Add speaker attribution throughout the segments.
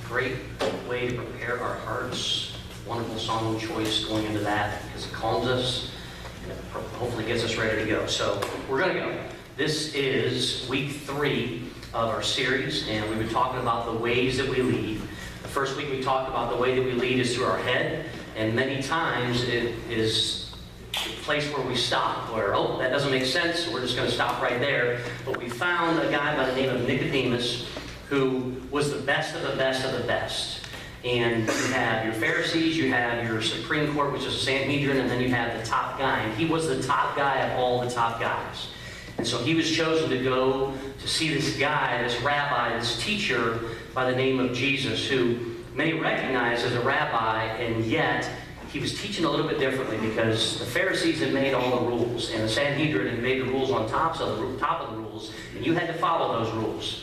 Speaker 1: Great way to prepare our hearts. Wonderful song choice going into that because it calms us and it hopefully gets us ready to go. So we're going to go. This is week 3 of our series, and we've been talking about the ways that we lead. The first week we talked about the way that we lead is through our head, and many times it is the place where we stop, where, oh, that doesn't make sense, so we're just going to stop right there. But we found a guy by the name of Nicodemus who was the best of the best of the best. And you have your Pharisees, you have your Supreme Court, which is the Sanhedrin, and then you have the top guy. And he was the top guy of all the top guys. And so he was chosen to go to see this guy, this rabbi, this teacher by the name of Jesus, who many recognize as a rabbi, and yet he was teaching a little bit differently because the Pharisees had made all the rules, and the Sanhedrin had made the rules on top of the rules, and you had to follow those rules.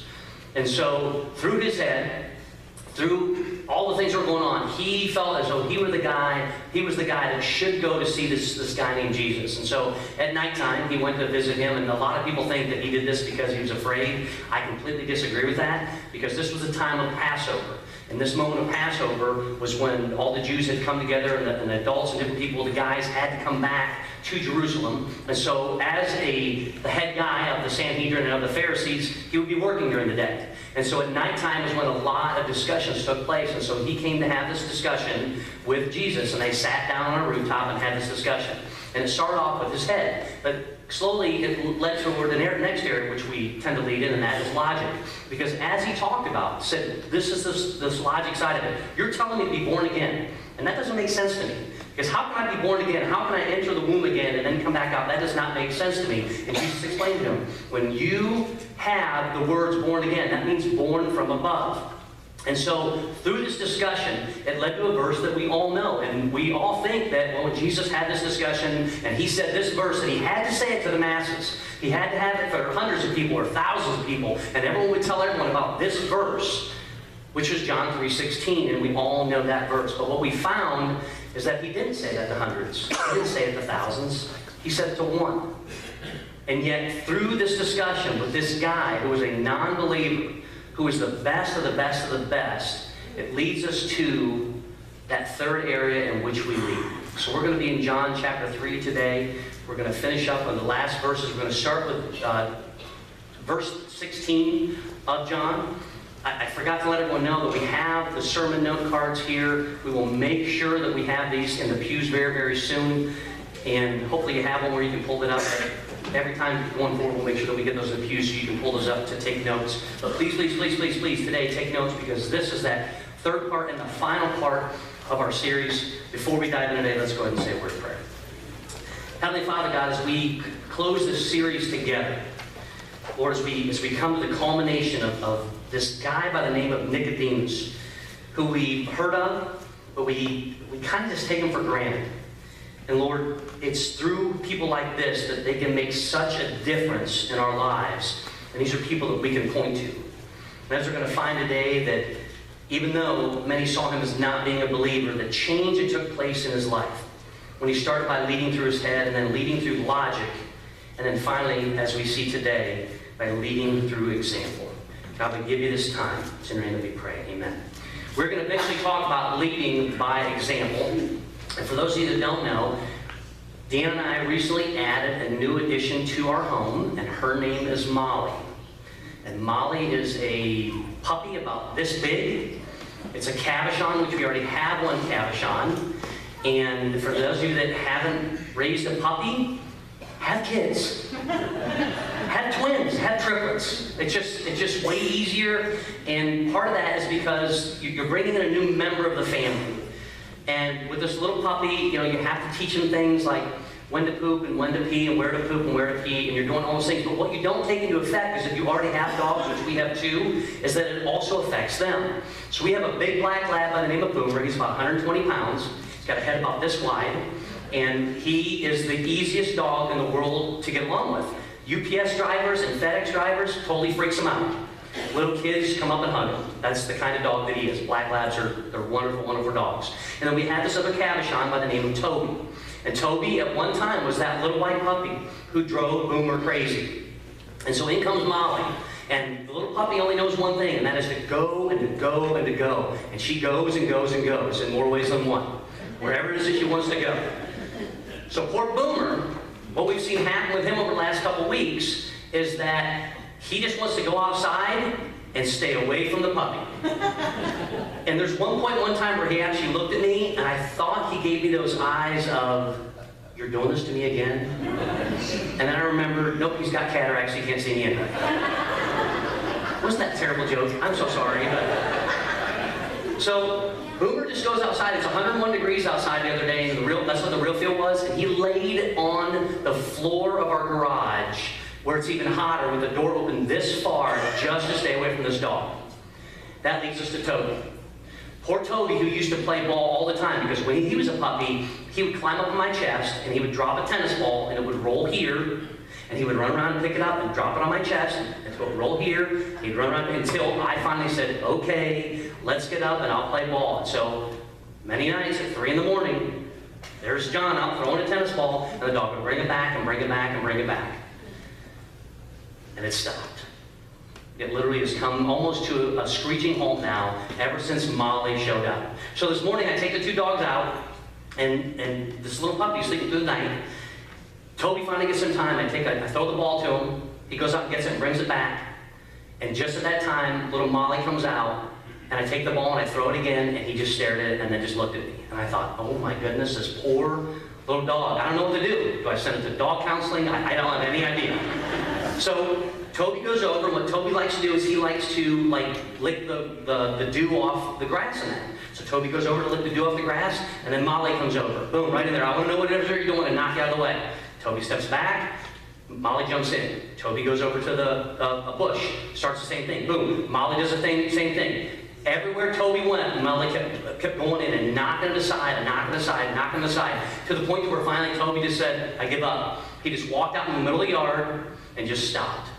Speaker 1: And so through his head, through all the things that were going on, he felt as though he was the guy that should go to see this guy named Jesus. And so at nighttime, he went to visit him, and a lot of people think that he did this because he was afraid. I completely disagree with that, because this was a time of Passover. And this moment of Passover was when all the Jews had come together, and the adults and different people, the guys had to come back to Jerusalem. And so as the head guy of the Sanhedrin and of the Pharisees, he would be working during the day. And so at nighttime is when a lot of discussions took place. And so he came to have this discussion with Jesus, and they sat down on a rooftop and had this discussion. And it started off with his head, but slowly it led toward the next area which we tend to lead in, and that is logic. Because as he talked about, said, this is this logic side of it. You're telling me to be born again. And that doesn't make sense to me. Because how can I be born again? How can I enter the womb again and then come back out? That does not make sense to me. And Jesus explained to him, when you have the words born again, that means born from above. And so through this discussion, it led to a verse that we all know. And we all think that, well, when Jesus had this discussion and he said this verse, that he had to say it to the masses. He had to have it for hundreds of people or thousands of people. And everyone would tell everyone about this verse, which is John 3:16. And we all know that verse. But what we found is that he didn't say that to hundreds. He didn't say it to thousands. He said it to one. And yet through this discussion with this guy who was a non-believer, who is the best of the best of the best, it leads us to that third area in which we lead. So we're going to be in John chapter 3 today. We're going to finish up on the last verses. We're going to start with verse 16 of John. I forgot to let everyone know that we have the sermon note cards here. We will make sure that we have these in the pews very, very soon. And hopefully you have one where you can pull it up. Every time going forward, we'll make sure that we get those in the pews so you can pull those up to take notes. But please, please, please, please, please, today take notes, because this is that third part and the final part of our series. Before we dive in today, let's go ahead and say a word of prayer. Heavenly Father, God, as we close this series together, Lord, as we come to the culmination of this guy by the name of Nicodemus, who we've heard of, but we kind of just take him for granted. And Lord, it's through people like this that they can make such a difference in our lives. And these are people that we can point to. And as we're going to find today, that even though many saw him as not being a believer, the change that took place in his life, when he started by leading through his head and then leading through logic, and then finally, as we see today, by leading through example. God, we give you this time. It's in your name that we pray. Amen. We're going to eventually talk about leading by example. And for those of you that don't know, Dan and I recently added a new addition to our home, and her name is Molly. And Molly is a puppy about this big. It's a Cavachon, which we already have one Cavachon. And for those of you that haven't raised a puppy, have kids. Have twins, have triplets. It's just way easier. And part of that is because you're bringing in a new member of the family. And with this little puppy, you have to teach him things like when to poop and when to pee and where to poop and where to pee, and you're doing all those things. But what you don't take into effect is if you already have dogs, which we have 2, is that it also affects them. So we have a big black lab by the name of Boomer. He's about 120 pounds. He's got a head about this wide. And he is the easiest dog in the world to get along with. UPS drivers and FedEx drivers totally freaks him out. Little kids come up and hug him. That's the kind of dog that he is. Black Labs they're wonderful, wonderful dogs. And then we had this other Cavachon by the name of Toby. And Toby at one time was that little white puppy who drove Boomer crazy. And so in comes Molly. And the little puppy only knows one thing, and that is to go and to go and to go. And she goes and goes and goes in more ways than one, wherever it is that she wants to go. So poor Boomer, what we've seen happen with him over the last couple weeks is that he just wants to go outside and stay away from the puppy. And there's one time where he actually looked at me, and I thought he gave me those eyes of, "You're doing this to me again?" And then I remembered, nope, he's got cataracts, so he can't see me anyway. Wasn't that a terrible joke? I'm so sorry. So Boomer just goes outside. It's 101 degrees outside the other day, and that's what the real feel was. And he laid on the floor of our garage, where it's even hotter, with the door open this far, just to stay away from this dog. That leads us to Toby. Poor Toby, who used to play ball all the time, because when he was a puppy, he would climb up on my chest, and he would drop a tennis ball, and it would roll here, and he would run around and pick it up and drop it on my chest, and so it would roll here. He'd run around until I finally said, "Okay, let's get up and I'll play ball." And so many nights at 3 in the morning, there's John out throwing a tennis ball, and the dog would bring it back and bring it back and bring it back. And it stopped. It literally has come almost to a screeching halt now ever since Molly showed up. So this morning I take the 2 dogs out, and this little puppy is sleeping through the night. Toby finally gets some time. I throw the ball to him. He goes out and gets it and brings it back. And just at that time, little Molly comes out, and I take the ball and I throw it again, and he just stared at it and then just looked at me. And I thought, oh my goodness, this poor little dog. I don't know what to do. Do I send it to dog counseling? I don't have any idea. So Toby goes over, and what Toby likes to do is he likes to lick the dew off the grass in that. So Toby goes over to lick the dew off the grass, and then Molly comes over. Boom, right in there. I want to know what it is you're doing, and knock you out of the way. Toby steps back, Molly jumps in. Toby goes over to a bush, starts the same thing. Boom, Molly does the same thing. Everywhere Toby went, Molly kept going in and knocking it aside, and knocking it aside, and knocking it aside, to the point where finally Toby just said, "I give up." He just walked out in the middle of the yard and just stopped.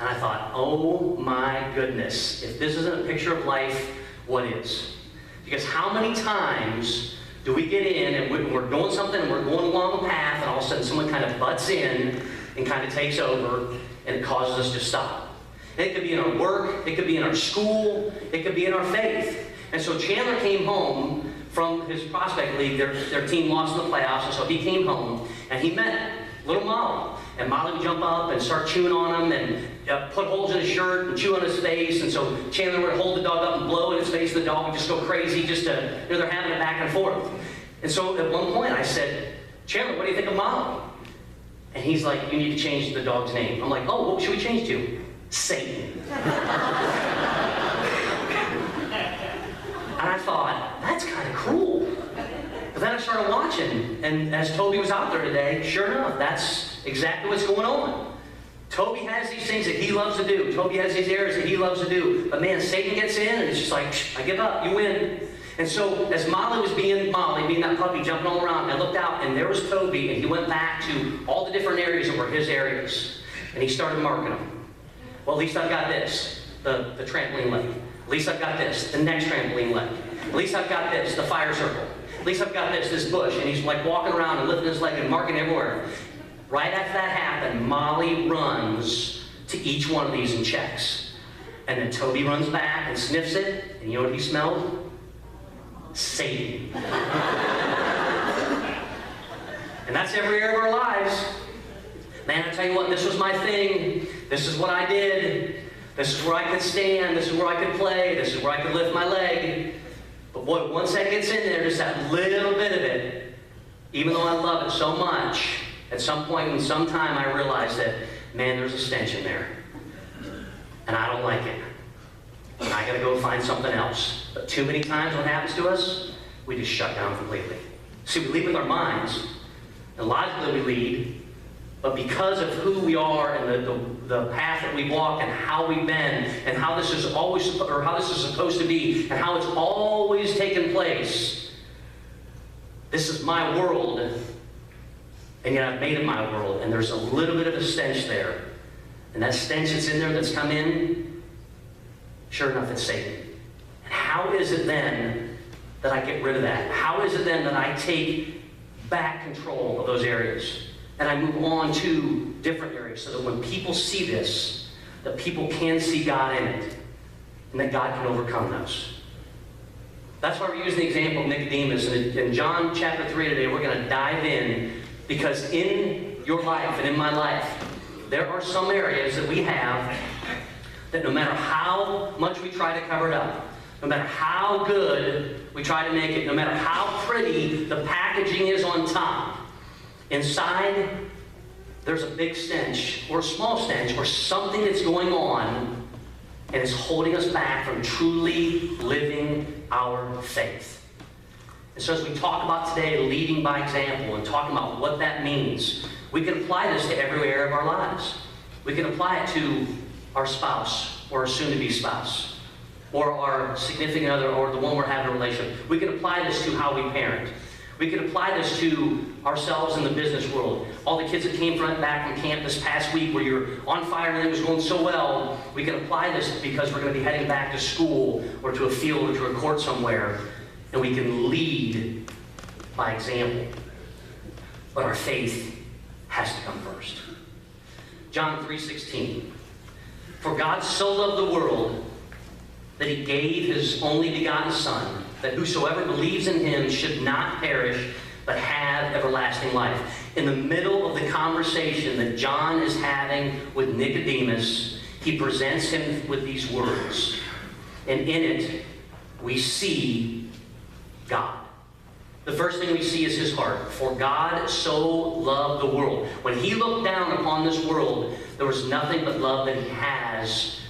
Speaker 1: And I thought, oh my goodness, if this isn't a picture of life, what is? Because how many times do we get in and we're doing something and we're going along a path, and all of a sudden someone kind of butts in and kind of takes over, and it causes us to stop. And it could be in our work, it could be in our school, it could be in our faith. And so Chandler came home from his prospect league. Their team lost in the playoffs, and so he came home and he met little Molly. And Molly would jump up and start chewing on him and put holes in his shirt and chew on his face. And so Chandler would hold the dog up and blow in his face, and the dog would just go crazy, they're having it back and forth. And so at one point I said, "Chandler, what do you think of Molly?" And he's like, "You need to change the dog's name." I'm like, "Oh, what should we change to?" "Satan." And I thought, that's kind of cruel. But then I started watching, and as Toby was out there today, sure enough, that's exactly what's going on. Toby has these things that he loves to do. Toby has these areas that he loves to do. But man, Satan gets in, and it's just like, I give up, you win. And so as Molly was being that puppy jumping all around, I looked out, and there was Toby, and he went back to all the different areas that were his areas. And he started marking them. Well, at least I've got this, the trampoline leg. At least I've got this, the next trampoline leg. At least I've got this, the fire circle. At least I've got this bush. And he's like walking around and lifting his leg and marking everywhere. Right after that happened, Molly runs to each one of these and checks. And then Toby runs back and sniffs it. And you know what he smelled? Satan. And that's every area of our lives. Man, I tell you what, this was my thing. This is what I did. This is where I could stand. This is where I could play. This is where I could lift my leg. But boy, once that gets in there, just that little bit of it, even though I love it so much, at some point in some time I realized that, man, there's a stench in there. And I don't like it. And I gotta go find something else. But too many times what happens to us, we just shut down completely. See, we lead with our minds, and logically we lead, but because of who we are and the path that we walk and how we've been and how this is always, or how this is supposed to be and how it's always taken place, this is my world, and yet I've made it my world, and there's a little bit of a stench there. And that stench that's in there that's come in, sure enough, it's Satan. And how is it then that I get rid of that? How is it then that I take back control of those areas? And I move on to different areas so that when people see this, that people can see God in it, and that God can overcome those. That's why we're using the example of Nicodemus. And in John chapter 3 today, we're going to dive in, because in your life and in my life, there are some areas that we have that no matter how much we try to cover it up, no matter how good we try to make it, no matter how pretty the packaging is on top, inside there's a big stench or a small stench or something that's going on, and it's holding us back from truly living our faith. And so as we talk about today, leading by example, and talking about what that means, we can apply this to every area of our lives. We can apply it to our spouse or our soon-to-be spouse, or our significant other, or the one we're having a relationship. We can apply this to how we parent. We can apply this to ourselves in the business world. All the kids that came back from camp this past week where you're on fire and it was going so well, we can apply this because we're going to be heading back to school or to a field or to a court somewhere, and we can lead by example. But our faith has to come first. John 3:16. For God so loved the world that he gave his only begotten Son, that whosoever believes in him should not perish, but have everlasting life. In the middle of the conversation that John is having with Nicodemus, he presents him with these words. And in it, we see God. The first thing we see is his heart. For God so loved the world. When he looked down upon this world, there was nothing but love that he has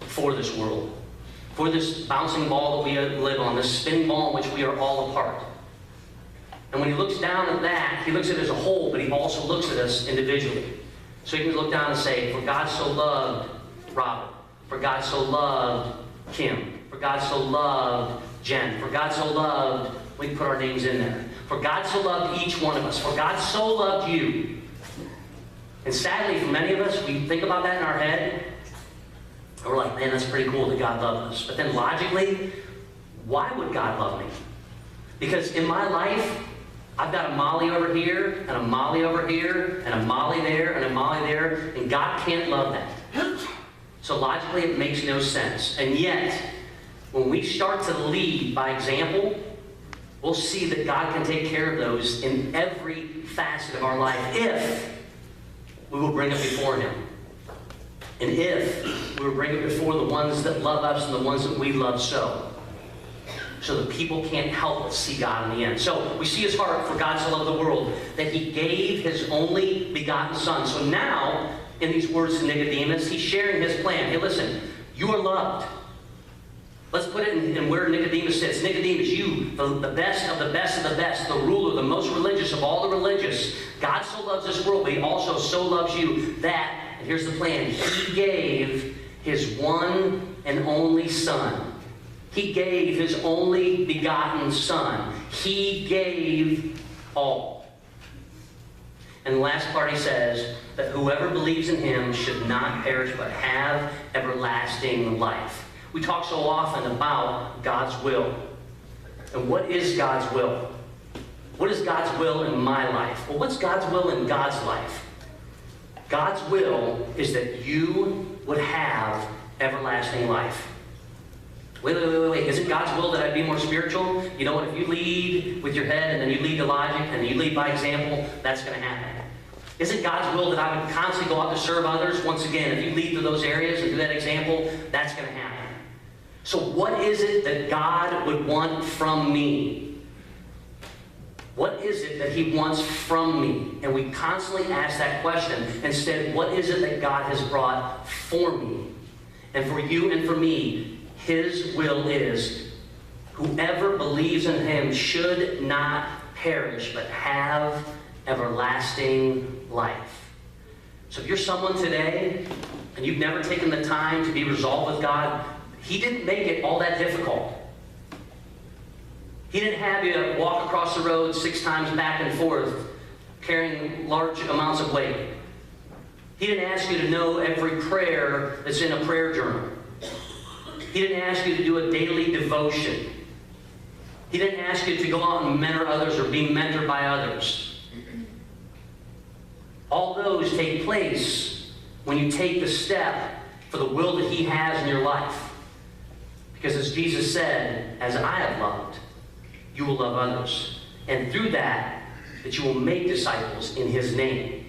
Speaker 1: for this world. For this bouncing ball that we live on, this spinning ball in which we are all a part. And when he looks down at that, he looks at it as a whole, but he also looks at us individually. So he can look down and say, for God so loved Robert. For God so loved Kim. For God so loved Jen. For God so loved, we can put our names in there. For God so loved each one of us. For God so loved you. And sadly, for many of us, we think about that in our head, and we're like, man, that's pretty cool that God loved us. But then logically, why would God love me? Because in my life, I've got a Molly over here, and a Molly over here, and a Molly there, and a Molly there, and God can't love that. So logically, it makes no sense. And yet, when we start to lead by example, we'll see that God can take care of those in every facet of our life if we will bring it before him. And if we will bring it before the ones that love us and the ones that we love so that people can't help but see God in the end. So we see his heart. For God so loved the world that he gave his only begotten Son. So now, in these words to Nicodemus, he's sharing his plan. Hey, listen, you are loved. Let's put it in where Nicodemus sits. Nicodemus, you, the best of the best of the best, the ruler, the most religious of all the religious. God so loves this world, but he also so loves you that, and here's the plan, he gave his one and only Son. He gave his only begotten Son. He gave all. And the last part he says that whoever believes in him should not perish but have everlasting life. We talk so often about God's will. And what is God's will? What is God's will in my life? Well, what's God's will in God's life? God's will is that you would have everlasting life. Wait. Is it God's will that I be more spiritual? You know what? If you lead with your head and then you lead the logic and you lead by example, that's going to happen. Is it God's will that I would constantly go out to serve others? Once again, if you lead to those areas and do that example, that's going to happen. So what is it that God would want from me? What is it that he wants from me? And we constantly ask that question. Instead, what is it that God has brought for me? And for you and for me, his will is whoever believes in him should not perish, but have everlasting life. So if you're someone today, and you've never taken the time to be resolved with God, he didn't make it all that difficult. He didn't have you walk across the road 6 times back and forth, carrying large amounts of weight. He didn't ask you to know every prayer that's in a prayer journal. He didn't ask you to do a daily devotion. He didn't ask you to go out and mentor others or be mentored by others. All those take place when you take the step for the will that he has in your life. Because as Jesus said, as I have loved, you will love others. And through that you will make disciples in his name.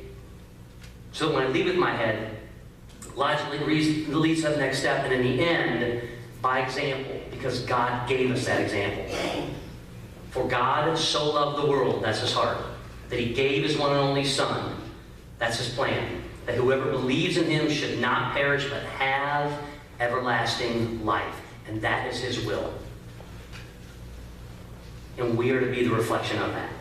Speaker 1: So that when I leave with my head, logically leads to the next step, and in the end, by example, because God gave us that example. For God so loved the world, that's his heart, that he gave his one and only Son, that's his plan, that whoever believes in him should not perish but have everlasting life. And that is his will. And we are to be the reflection of that.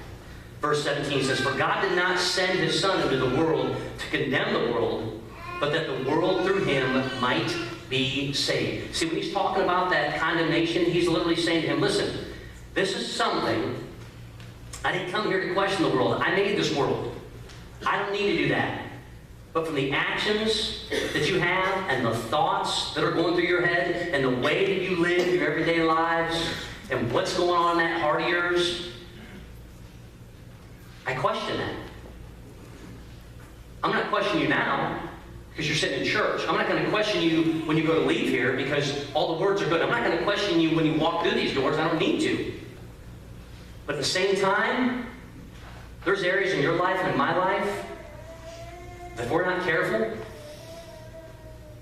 Speaker 1: Verse 17 says, for God did not send his Son into the world to condemn the world, but that the world through him might be saved. See, when he's talking about that condemnation, he's literally saying to him, listen, this is something, I didn't come here to question the world. I made this world. I don't need to do that. But from the actions that you have and the thoughts that are going through your head and the way that you live your everyday lives and what's going on in that heart of yours, I question that. I'm not questioning you now because you're sitting in church. I'm not going to question you when you go to leave here because all the words are good. I'm not going to question you when you walk through these doors. I don't need to. But at the same time, there's areas in your life and in my life that if we're not careful,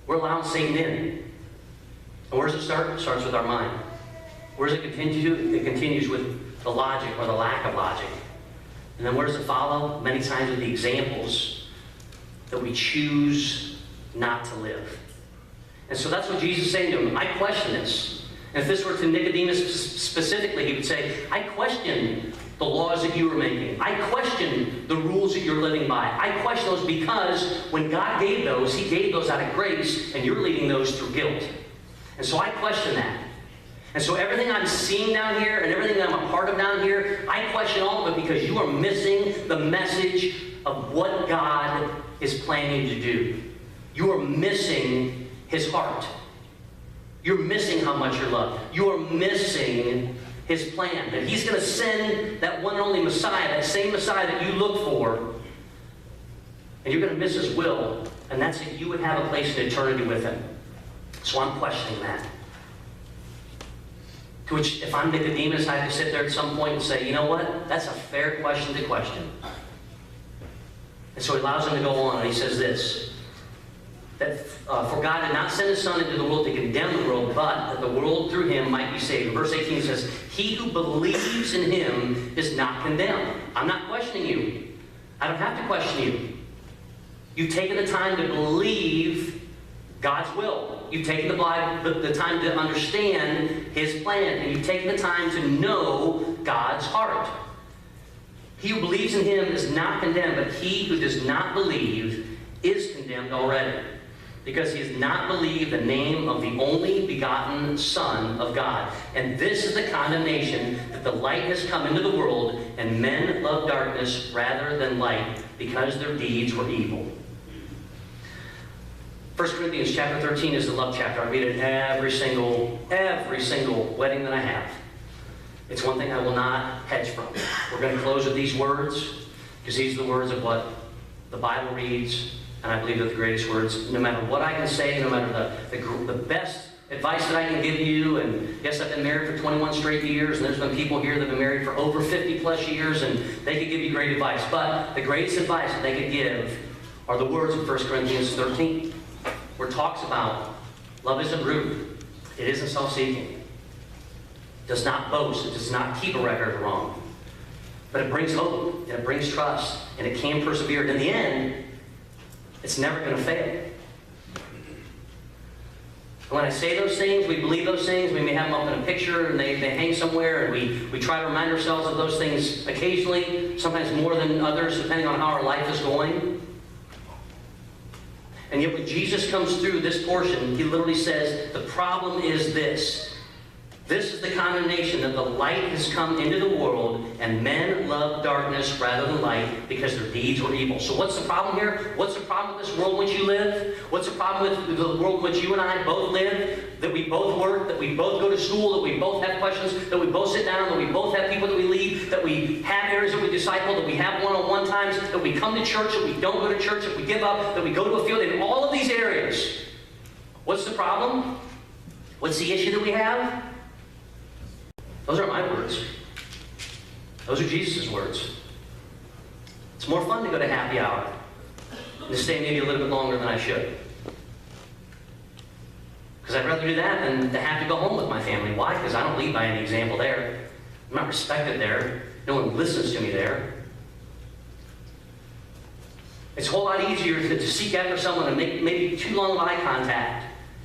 Speaker 1: we're allowing Satan in. And where does it start? It starts with our mind. Where does it continue? It continues with the logic or the lack of logic. And then where does it follow? Many times with the examples that we choose not to live. And so that's what Jesus is saying to him. I question this. And if this were to Nicodemus specifically, he would say, I question the laws that you are making. I question the rules that you're living by. I question those because when God gave those, he gave those out of grace, and you're leading those through guilt. And so I question that. And so everything I'm seeing down here and everything that I'm a part of down here, I question all of it because you are missing the message of what God is planning to do. You are missing his heart. You're missing how much you're loved. You are missing his plan. That he's going to send that one and only Messiah, that same Messiah that you look for, and you're going to miss his will, and that's that you would have a place in eternity with him. So I'm questioning that. To which, if I'm Nicodemus, I have to sit there at some point and say, you know what? That's a fair question to question. And so he allows him to go on, and he says this, that for God did not send his Son into the world to condemn the world, but that the world through him might be saved. Verse 18 says, he who believes in him is not condemned. I'm not questioning you. I don't have to question you. You've taken the time to believe God's will. You've taken the time to understand his plan, and you've taken the time to know God's heart. He who believes in him is not condemned, but he who does not believe is condemned already, because he has not believed the name of the only begotten Son of God. And this is the condemnation, that the light has come into the world, and men love darkness rather than light, because their deeds were evil. 1 Corinthians chapter 13 is the love chapter. I read it every single wedding that I have. It's one thing I will not hedge from. We're going to close with these words, because these are the words of what the Bible reads, and I believe they're the greatest words. No matter what I can say, no matter the best advice that I can give you, and yes, I've been married for 21 straight years, and there's been people here that have been married for over 50 plus years, and they could give you great advice. But the greatest advice that they could give are the words of 1 Corinthians 13, where it talks about love isn't rude, it isn't self-seeking, it does not boast, it does not keep a record of wrong, but it brings hope, and it brings trust, and it can persevere. And in the end, it's never going to fail. And when I say those things, we believe those things, we may have them up in a picture, and they hang somewhere, and we try to remind ourselves of those things occasionally, sometimes more than others, depending on how our life is going. And yet when Jesus comes through this portion, he literally says, the problem is this. This is the condemnation, that the light has come into the world, and men love darkness rather than light, because their deeds were evil. So what's the problem here? What's the problem with this world in which you live? What's the problem with the world in which you and I both live? That we both work, that we both go to school, that we both have questions, that we both sit down, that we both have people that we lead, that we have areas that we disciple, that we have one-on-one times, that we come to church, that we don't go to church, that we give up, that we go to a field. In all of these areas, What's the problem? What's the issue that we have? Those aren't my words. Those are Jesus' words. It's more fun to go to happy hour and to stay maybe a little bit longer than I should. Because I'd rather do that than to have to go home with my family. Why? Because I don't lead by any example there. I'm not respected there. No one listens to me there. It's a whole lot easier to seek after someone and make maybe too long of eye contact,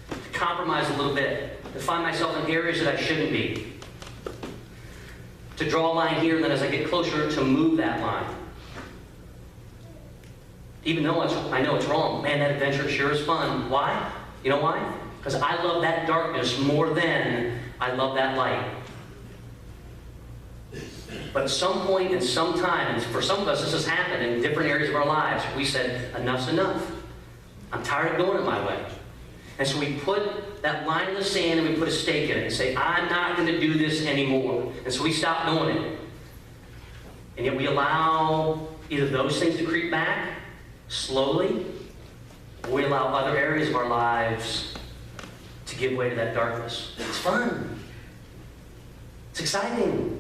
Speaker 1: to compromise a little bit, to find myself in areas that I shouldn't be, to draw a line here, and then as I get closer, to move that line. Even though I know it's wrong, man, that adventure sure is fun. Why? You know why? Because I love that darkness more than I love that light. But at some point in some time, and for some of us this has happened in different areas of our lives, we said, enough's enough. I'm tired of going it my way. And so we put that line in the sand and we put a stake in it and say, I'm not going to do this anymore. And so we stop doing it. And yet we allow either those things to creep back slowly, or we allow other areas of our lives to give way to that darkness. It's fun. It's exciting.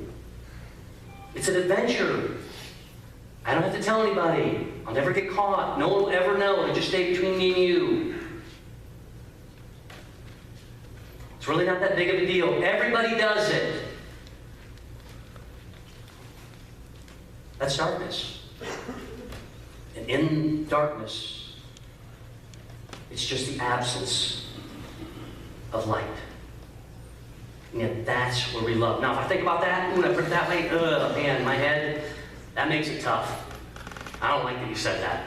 Speaker 1: It's an adventure. I don't have to tell anybody. I'll never get caught. No one will ever know. It'll just stay between me and you. It's really not that big of a deal. Everybody does it. That's darkness. And in darkness, it's just the absence of light. And yet that's where we love. Now, if I think about that, when I put it that way, man, in my head, that makes it tough. I don't like that you said that.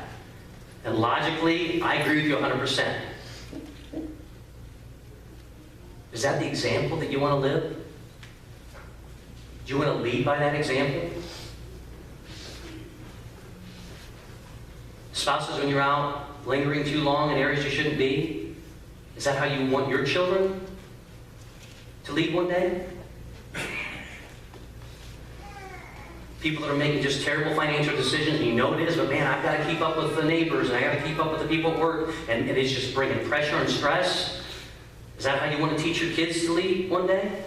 Speaker 1: And logically, I agree with you 100%. Is that the example that you want to live? Do you want to lead by that example? Spouses, when you're out lingering too long in areas you shouldn't be, is that how you want your children to lead one day? People that are making just terrible financial decisions, and you know it is, but man, I've got to keep up with the neighbors, and I got to keep up with the people at work, and it's just bringing pressure and stress. Is that how you want to teach your kids to lead one day?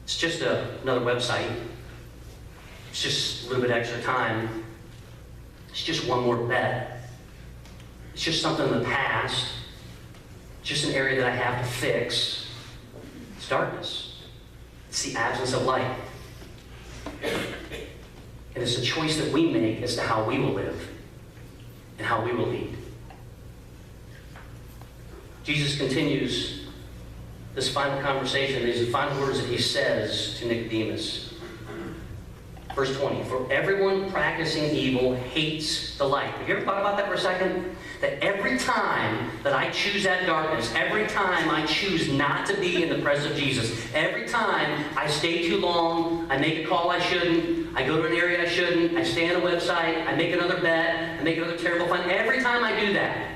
Speaker 1: It's just another website. It's just a little bit extra time. It's just one more bet. It's just something in the past. It's just an area that I have to fix. It's darkness. It's the absence of light. And it's a choice that we make as to how we will live and how we will lead. Jesus continues this final conversation, these final words that he says to Nicodemus. Verse 20, for everyone practicing evil hates the light. Have you ever thought about that for a second? That every time that I choose that darkness, every time I choose not to be in the presence of Jesus, every time I stay too long, I make a call I shouldn't, I go to an area I shouldn't, I stay on a website, I make another bet, I make another terrible find. Every time I do that,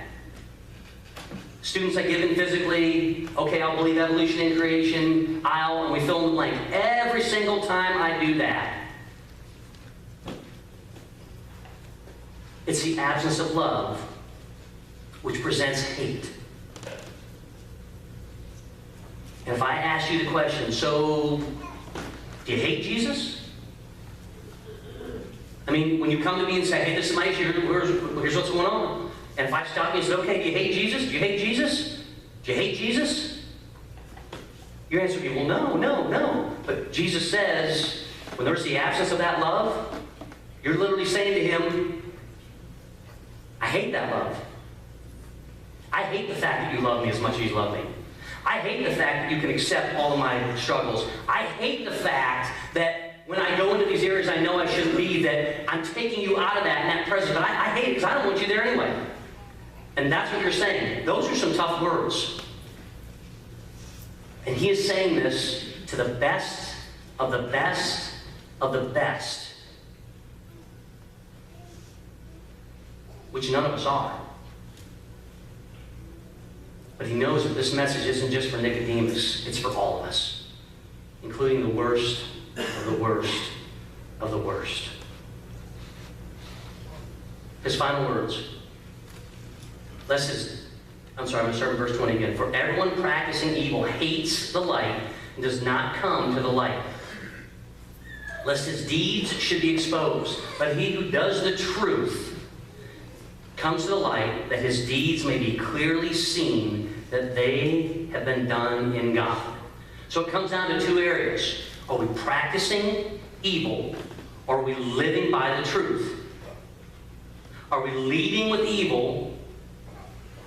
Speaker 1: students I give in physically, okay, I'll believe evolution and creation, and we fill in the blank. Every single time I do that, it's the absence of love which presents hate. And if I ask you the question, so, do you hate Jesus? I mean, when you come to me and say, hey, this is my issue, here's what's going on. And if I stop you and say, okay, do you hate Jesus? Do you hate Jesus? Do you hate Jesus? Your answer would be, well, no. But Jesus says, when there's the absence of that love, you're literally saying to him, I hate that love. I hate the fact that you love me as much as you love me. I hate the fact that you can accept all of my struggles. I hate the fact that when I go into these areas I know I shouldn't be, that I'm taking you out of that and that presence. But I hate it because I don't want you there anyway. And that's what you're saying. Those are some tough words. And he is saying this to the best of the best of the best, which none of us are. But he knows that this message isn't just for Nicodemus, it's for all of us, including the worst of the worst of the worst. His final words. I'm going to start in verse 20 again. For everyone practicing evil hates the light and does not come to the light, lest his deeds should be exposed. But he who does the truth comes to the light, that his deeds may be clearly seen, that they have been done in God. So it comes down to two areas. Are we practicing evil, or are we living by the truth? Are we leading with evil?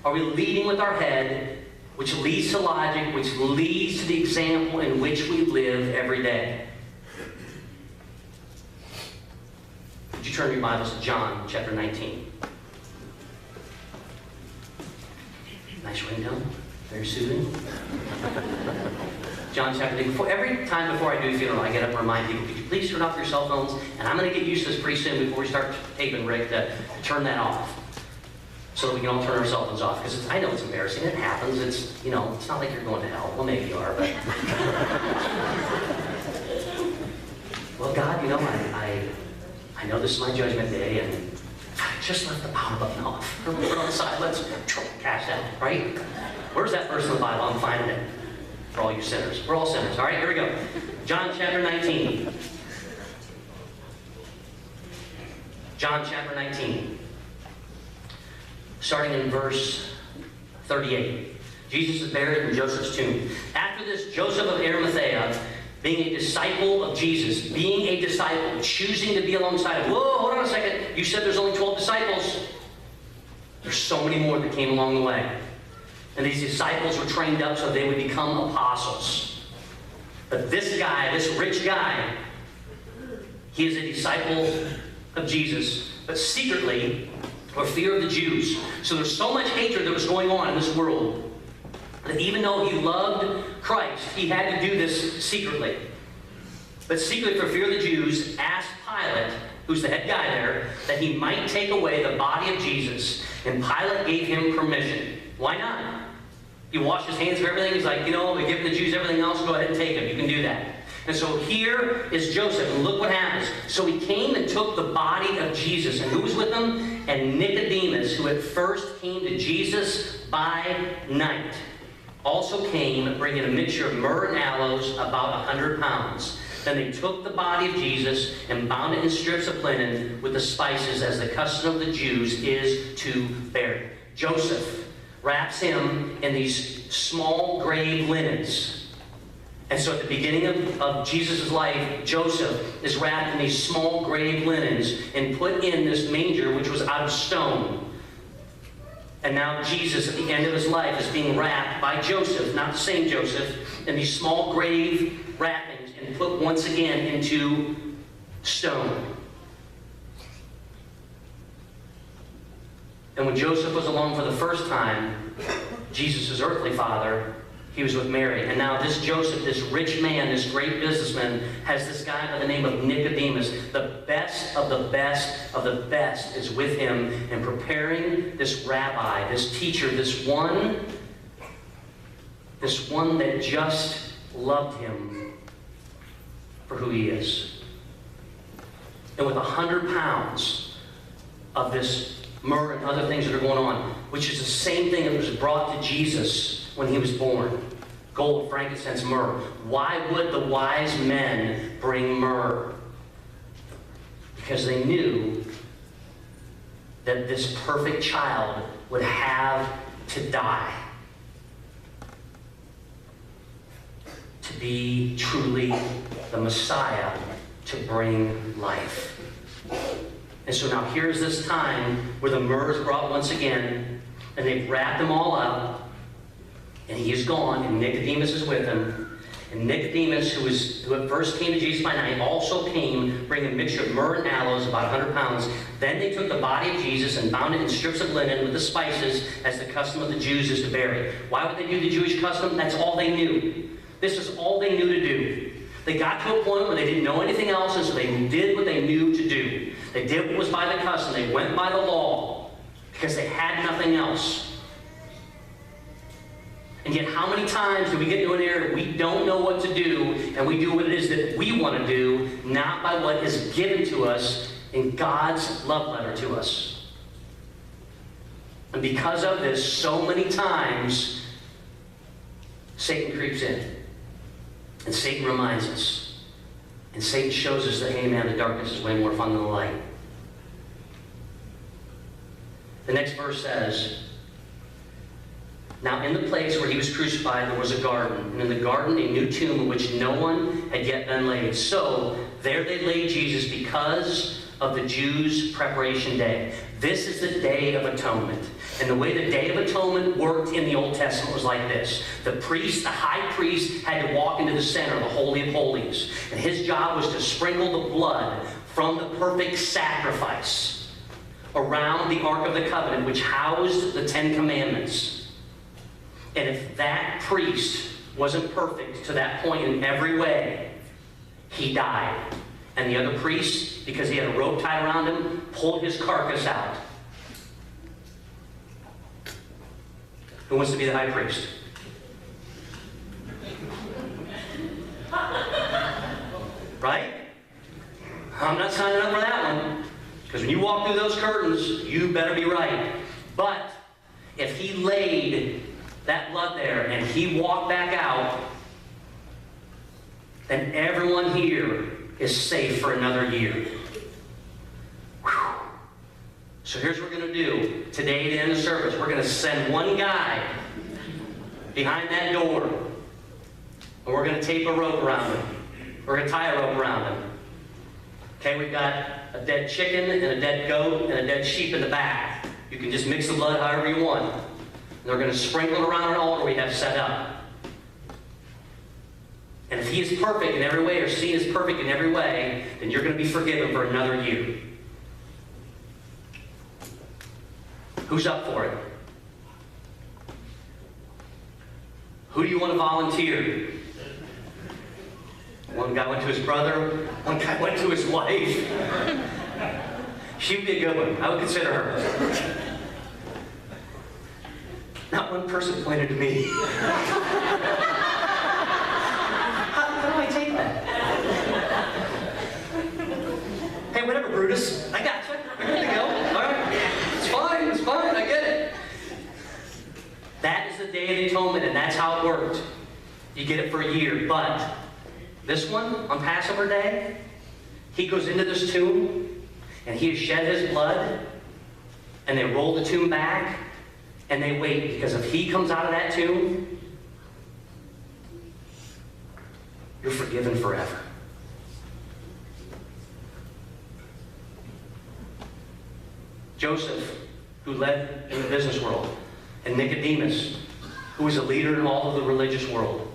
Speaker 1: Are we leading with our head, which leads to logic, which leads to the example in which we live every day? Would you turn your Bibles to John chapter 19? Nice ringtone. Very soothing. John chapter 19. Every time before I do a funeral, I get up and remind people, could you please turn off your cell phones? And I'm going to get used to this pretty soon before we start taping, Rick, to turn that off, so that we can all turn our cell phones off. Because I know it's embarrassing. It happens. It's not like you're going to hell. Well, maybe you are, but... Well, God, I know this is my judgment day, and I just left the power button off. Put it on the side. Let's cash out, right? Where's that verse in the Bible? I'm finding it. For all you sinners. We're all sinners. All right, here we go. John chapter 19. John chapter 19. Starting in verse 38. Jesus is buried in Joseph's tomb. After this, Joseph of Arimathea, being a disciple of Jesus, choosing to be alongside of, whoa, hold on a second. You said there's only 12 disciples. There's so many more that came along the way. And these disciples were trained up so they would become apostles. But this guy, this rich guy, he is a disciple of Jesus, but secretly, for fear of the Jews. So there's so much hatred that was going on in this world that even though he loved Christ, he had to do this secretly. But secretly, for fear of the Jews, asked Pilate, who's the head guy there, that he might take away the body of Jesus. And Pilate gave him permission. Why not? He washed his hands of everything. He's like, we're giving the Jews everything else. Go ahead and take him. You can do that. And so here is Joseph. And look what happens. So he came and took the body of Jesus. And who was with him? And Nicodemus, who at first came to Jesus by night, also came bringing a mixture of myrrh and aloes, about 100 pounds. Then they took the body of Jesus and bound it in strips of linen with the spices, as the custom of the Jews is to bury. Joseph wraps him in these small grave linens. And so at the beginning of Jesus' life, Joseph is wrapped in these small grave linens and put in this manger, which was out of stone. And now Jesus, at the end of his life, is being wrapped by Joseph, not the same Joseph, in these small grave wrappings and put once again into stone. And when Joseph was along for the first time, Jesus' earthly father, he was with Mary. And now this Joseph, this rich man, this great businessman, has this guy by the name of Nicodemus. The best of the best of the best is with him and preparing this rabbi, this teacher, this one that just loved him for who he is. And with 100 pounds of this myrrh and other things that are going on, which is the same thing that was brought to Jesus when he was born. Gold, frankincense, myrrh. Why would the wise men bring myrrh? Because they knew that this perfect child would have to die to be truly the Messiah, to bring life. And so now here's this time where the myrrh is brought once again, and they've wrapped them all up, and he is gone, and Nicodemus is with him. And Nicodemus, who at first came to Jesus by night, also came bringing a mixture of myrrh and aloes, about 100 pounds. Then they took the body of Jesus and bound it in strips of linen with the spices, as the custom of the Jews is to bury. Why would they do the Jewish custom? That's all they knew. This is all they knew to do. They got to a point where they didn't know anything else, and so they did what they knew to do. They did what was by the custom. They went by the law because they had nothing else. And yet, how many times do we get into an area we don't know what to do, and we do what it is that we want to do, not by what is given to us in God's love letter to us? And because of this, so many times, Satan creeps in. And Satan reminds us. And Satan shows us that, hey man, the darkness is way more fun than the light. The next verse says, now in the place where he was crucified, there was a garden. And in the garden, a new tomb in which no one had yet been laid. So there they laid Jesus because of the Jews' preparation day. This is the Day of Atonement. And the way the Day of Atonement worked in the Old Testament was like this. The priest, the high priest, had to walk into the center, the Holy of Holies. And his job was to sprinkle the blood from the perfect sacrifice around the Ark of the Covenant, which housed the Ten Commandments. And if that priest wasn't perfect to that point in every way, he died. And the other priest, because he had a rope tied around him, pulled his carcass out. Who wants to be the high priest? Right? I'm not signing up for that one. Because when you walk through those curtains, you better be right. But if he laid that blood there and he walked back out, then everyone here is safe for another year. Whew. So here's what we're going to do. Today at the end of the service, we're going to send one guy behind that door. And we're going to tape a rope around him. We're going to tie a rope around him. Okay, we've got a dead chicken and a dead goat and a dead sheep in the back. You can just mix the blood however you want. And they're going to sprinkle it around an altar we have set up. And if he is perfect in every way, or seen as perfect in every way, then you're going to be forgiven for another year. Who's up for it? Who do you want to volunteer? One guy went to his brother. One guy went to his wife. She'd be a good one. I would consider her. Not one person pointed to me. How do I take that? Hey, whatever, Brutus. I got you. We're good to go. All right. It's fine. I get it. That is the Day of the Atonement, and that's how it worked. You get it for a year. But this one, on Passover Day, he goes into this tomb, and he has shed his blood, and they roll the tomb back, and they wait, because if he comes out of that tomb, you're forgiven forever. Joseph, who led in the business world, and Nicodemus, who was a leader in all of the religious world,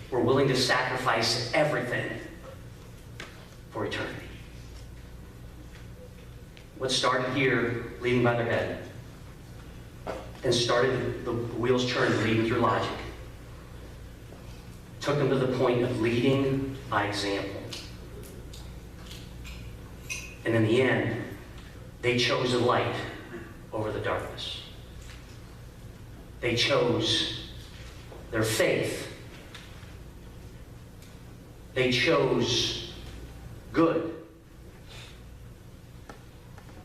Speaker 1: were willing to sacrifice everything for eternity. What started here, leading by their head, and started the wheels churning, leading through logic, took them to the point of leading by example. And in the end, they chose the light over the darkness. They chose their faith. They chose good.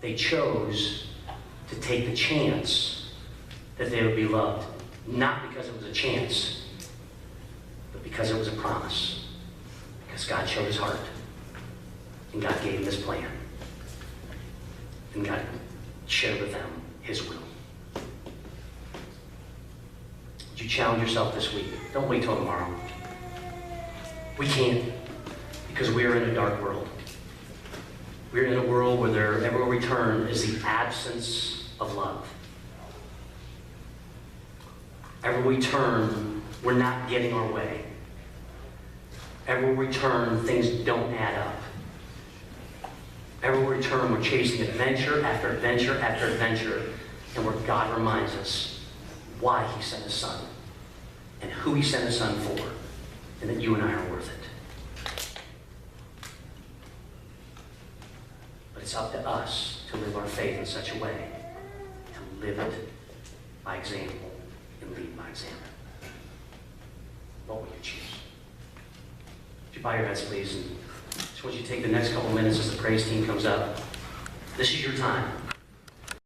Speaker 1: They chose to take the chance that they would be loved. Not because it was a chance, but because it was a promise. Because God showed his heart. And God gave him this plan. And God shared with them his will. Would you challenge yourself this week? Don't wait till tomorrow. We can't, because we are in a dark world. We're in a world where everywhere we turn is the absence of love. Everywhere we turn, we're not getting our way. Everywhere we turn, things don't add up. Everywhere we turn, we're chasing adventure after adventure after adventure, and where God reminds us why he sent his son, and who he sent his son for, and that you and I are worth it. But it's up to us to live our faith in such a way, to live it by example and lead by example. What will you choose? Would you bow your heads, please? And I just want you to take the next couple minutes as the praise team comes up. This is your time.